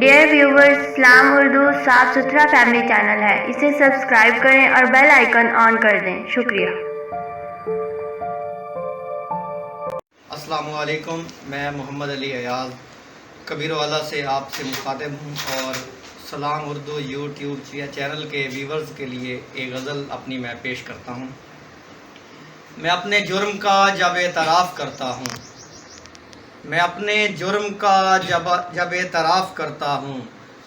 Dear viewers, اسلام اردو صاف ستھرا family channel ہے، اسے سبسکرائب کریں اور بیل آئیکن آن کر دیں۔ شکریہ۔ السلام علیکم، میں محمد علی ایاز کبیر والا سے آپ سے مخاطب ہوں اور سلام اردو یوٹیوب چینل کے ویورز کے لیے ایک غزل اپنی میں پیش کرتا ہوں۔ میں اپنے جرم کا جب اعتراف کرتا ہوں، میں اپنے جرم کا جب اعتراف کرتا ہوں،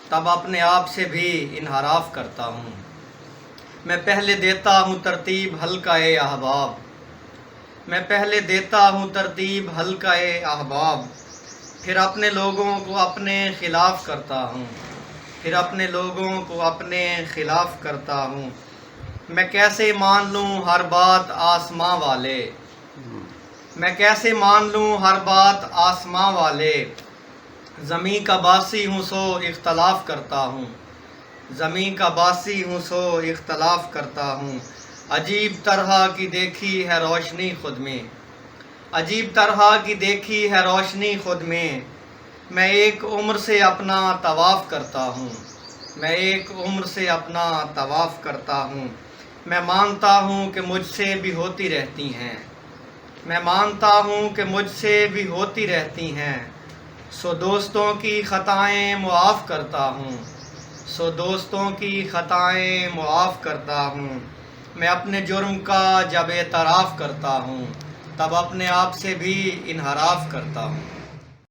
تب اپنے آپ سے بھی انحراف کرتا ہوں۔ میں پہلے دیتا ہوں ترتیب حلقۂ احباب، میں پہلے دیتا ہوں ترتیب حلقۂ احباب، پھر اپنے لوگوں کو اپنے خلاف کرتا ہوں، پھر اپنے لوگوں کو اپنے خلاف کرتا ہوں۔ میں کیسے مان لوں ہر بات آسماں والے، میں کیسے مان لوں ہر بات آسماں والے، زمین کا باسی ہوں سو اختلاف کرتا ہوں، زمین کا باسی ہوں سو اختلاف کرتا ہوں۔ عجیب طرح کی دیکھی ہے روشنی خود میں، عجیب طرح کی دیکھی ہے روشنی خود میں، میں ایک عمر سے اپنا طواف کرتا ہوں، میں ایک عمر سے اپنا طواف کرتا ہوں۔ میں مانتا ہوں کہ مجھ سے بھی ہوتی رہتی ہیں، میں مانتا ہوں کہ مجھ سے بھی ہوتی رہتی ہیں، سو دوستوں کی خطائیں معاف کرتا ہوں، سو دوستوں کی خطائیں معاف کرتا ہوں۔ میں اپنے جرم کا جب اعتراف کرتا ہوں، تب اپنے آپ سے بھی انحراف کرتا ہوں۔